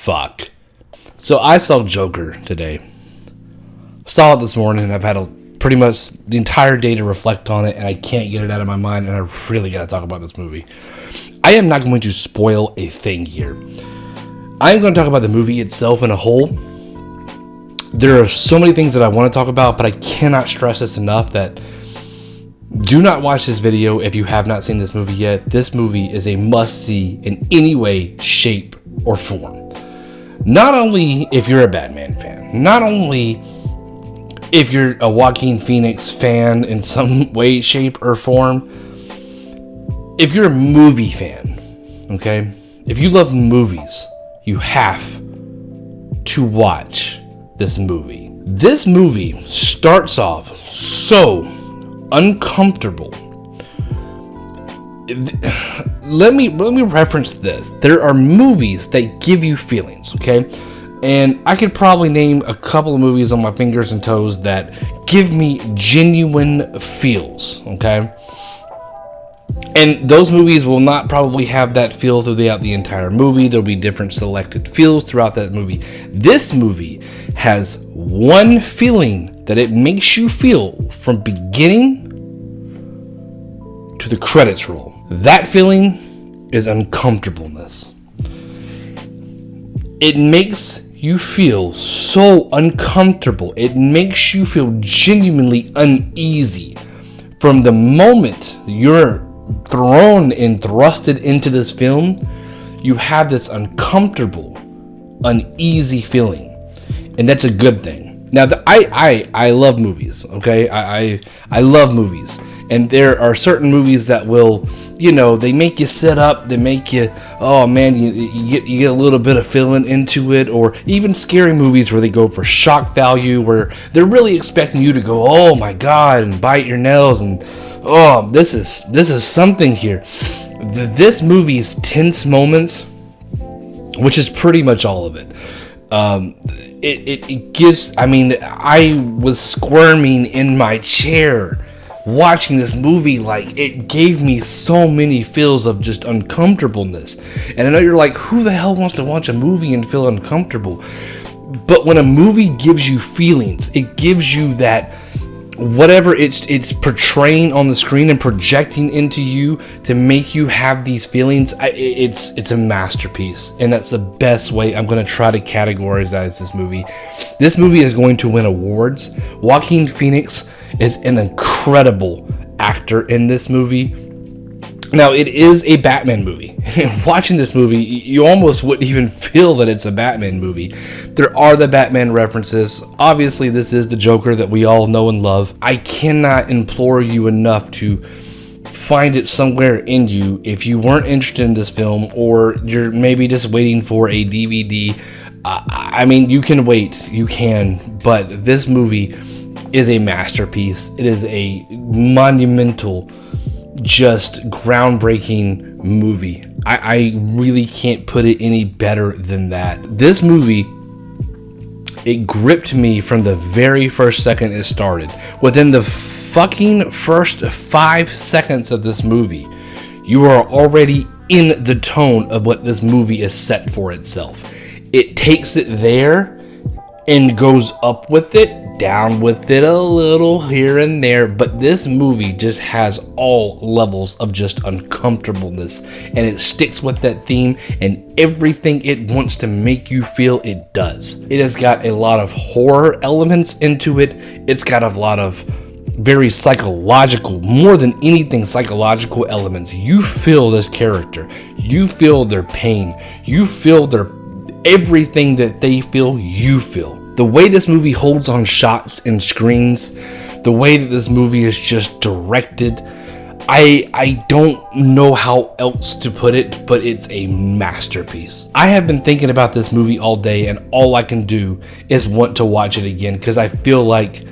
fuck. So I saw Joker today. Saw it this morning, and I've had pretty much the entire day to reflect on it, and I can't get it out of my mind, and I really got to talk about this movie. I am not going to spoil a thing here. I am going to talk about the movie itself in a whole. There are so many things that I want to talk about, but I cannot stress this enough that do not watch this video if you have not seen this movie yet. This movie is a must-see in any way, shape, or form. Not only if you're a Batman fan, not only if you're a Joaquin Phoenix fan in some way, shape, or form, if you're a movie fan, okay? If you love movies, you have to watch this movie. This movie starts off so uncomfortable. Let me reference this. There are movies that give you feelings, okay? And I could probably name a couple of movies on my fingers and toes that give me genuine feels, okay? And those movies will not probably have that feel throughout the entire movie. There'll be different selected feels throughout that movie. This movie has one feeling that it makes you feel from beginning to the credits roll. That feeling is uncomfortableness. It makes you feel so uncomfortable. It makes you feel genuinely uneasy from the moment you're thrown and thrusted into this film. You have this uncomfortable, uneasy feeling, and that's a good thing. Now, I love movies. Okay, I love movies, and there are certain movies that will, they make you sit up. They make you, oh man, you get a little bit of feeling into it, or even scary movies where they go for shock value, where they're really expecting you to go, oh my god, and bite your nails, and oh, this is something here. This movie's tense moments, which is pretty much all of it. It gives. I mean, I was squirming in my chair watching this movie. Like, it gave me so many feels of just uncomfortableness. And I know you're like, who the hell wants to watch a movie and feel uncomfortable? But when a movie gives you feelings, it gives you that whatever it's portraying on the screen and projecting into you to make you have these feelings. It's a masterpiece, and that's the best way I'm going to try to categorize this movie. This movie is going to win awards. Joaquin Phoenix is an incredible actor in this movie. Now, it is a Batman movie. Watching this movie, you almost wouldn't even feel that it's a Batman movie. There are the Batman references. Obviously, this is the Joker that we all know and love. I cannot implore you enough to find it somewhere in you. If you weren't interested in this film, or you're maybe just waiting for a DVD, I mean, you can wait. You can. But this movie is a masterpiece. It is a monumental, just groundbreaking movie. I really can't put it any better than that. This movie, it gripped me from the very first second it started. Within the fucking first 5 seconds of this movie, you are already in the tone of what this movie is set for itself. It takes it there and goes up with it, down with it a little here and there, but this movie just has all levels of just uncomfortableness, and it sticks with that theme, and everything it wants to make you feel, it does. It has got a lot of horror elements into it. It's got a lot of very psychological, more than anything, psychological elements. You feel this character, you feel their pain, you feel their everything that they feel, you feel. The way this movie holds on shots and screens, the way that this movie is just directed, I don't know how else to put it, but it's a masterpiece. I have been thinking about this movie all day, and all I can do is want to watch it again, because I feel like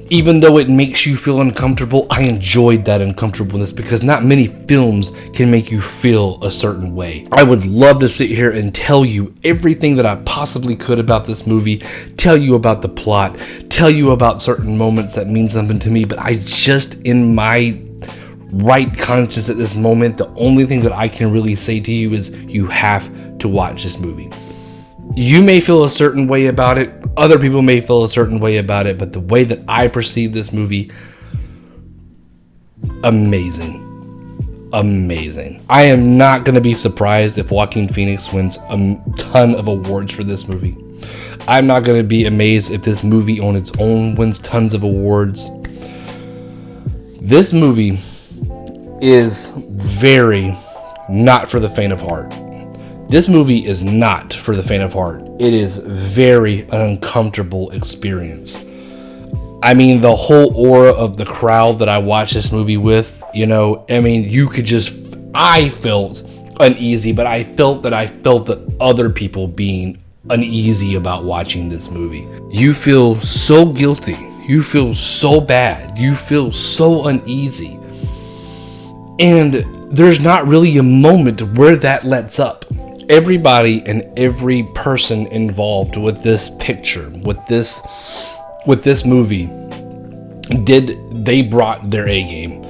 even though it makes you feel uncomfortable, I enjoyed that uncomfortableness, because not many films can make you feel a certain way. I would love to sit here and tell you everything that I possibly could about this movie, tell you about the plot, tell you about certain moments that mean something to me, but I just, in my right conscience at this moment, the only thing that I can really say to you is you have to watch this movie. You may feel a certain way about it. Other people may feel a certain way about it. But the way that I perceive this movie, amazing. Amazing. I am not going to be surprised if Joaquin Phoenix wins a ton of awards for this movie. I'm not going to be amazed if this movie on its own wins tons of awards. This movie is very not for the faint of heart. This movie is not for the faint of heart. It is very uncomfortable experience. I mean, the whole aura of the crowd that I watched this movie with, you could just, I felt uneasy, but I felt that other people being uneasy about watching this movie. You feel so guilty. You feel so bad. You feel so uneasy. And there's not really a moment where that lets up. Everybody and every person involved with this picture, with this movie, they brought their A game.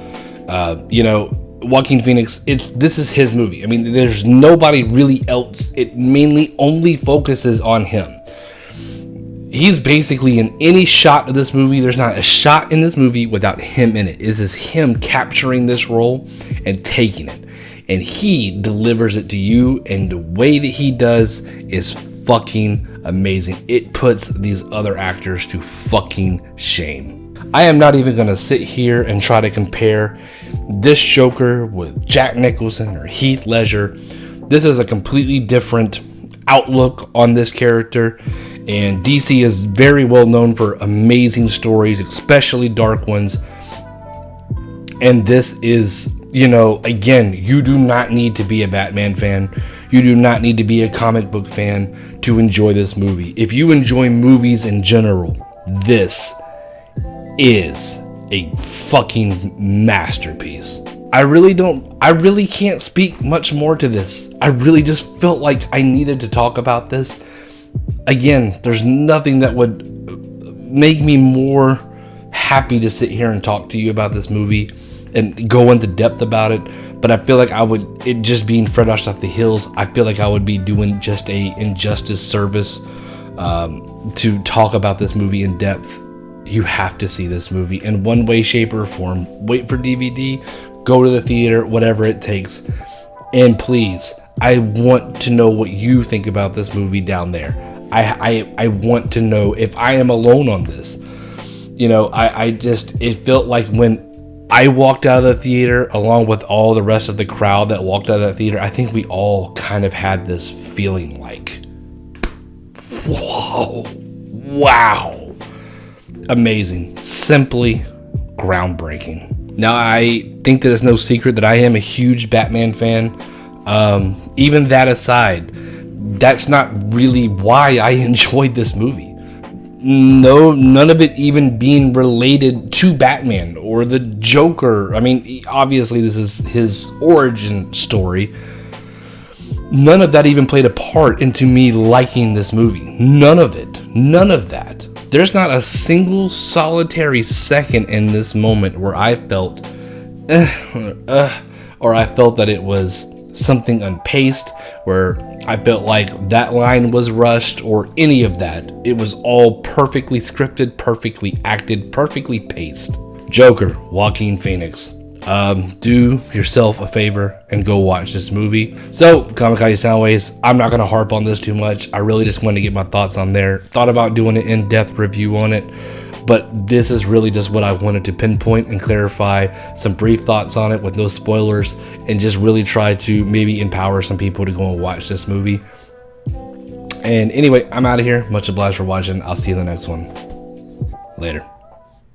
Joaquin Phoenix, this is his movie. I mean, there's nobody really else. It mainly only focuses on him. He's basically in any shot of this movie. There's not a shot in this movie without him in it. This is him capturing this role and taking it. And he delivers it to you, and the way that he does is fucking amazing. It puts these other actors to fucking shame. I am not even going to sit here and try to compare this Joker with Jack Nicholson or Heath Ledger. This is a completely different outlook on this character, and DC is very well known for amazing stories, especially dark ones. And this is, again, you do not need to be a Batman fan. You do not need to be a comic book fan to enjoy this movie. If you enjoy movies in general, this is a fucking masterpiece. I really can't speak much more to this. I really just felt like I needed to talk about this. Again, there's nothing that would make me more happy to sit here and talk to you about this movie and go into depth about it. But I feel like it just being fresh off the heels, I feel like I would be doing just a injustice service to talk about this movie in depth. You have to see this movie in one way, shape, or form. Wait for DVD, go to the theater, whatever it takes. And please, I want to know what you think about this movie down there. I want to know if I am alone on this. It felt like when I walked out of the theater, along with all the rest of the crowd that walked out of that theater, I think we all kind of had this feeling like, whoa, wow. Amazing. Simply groundbreaking. Now, I think that it's no secret that I am a huge Batman fan. Even that aside, that's not really why I enjoyed this movie. No, none of it even being related to Batman or the Joker. I mean, obviously this is his origin story. None of that even played a part into me liking this movie. None of it. None of that. There's not a single solitary second in this moment where I felt, or I felt that it was something unpaced, where I felt like that line was rushed or any of that. It was all perfectly scripted, perfectly acted, perfectly paced. Joker, Joaquin Phoenix. Do yourself a favor and go watch this movie. So, Kamikaze Soundwaves, I'm not going to harp on this too much. I really just wanted to get my thoughts on there. Thought about doing an in-depth review on it, but this is really just what I wanted to pinpoint and clarify some brief thoughts on it with no spoilers, and just really try to maybe empower some people to go and watch this movie. And anyway, I'm out of here. Much obliged for watching. I'll see you in the next one. Later.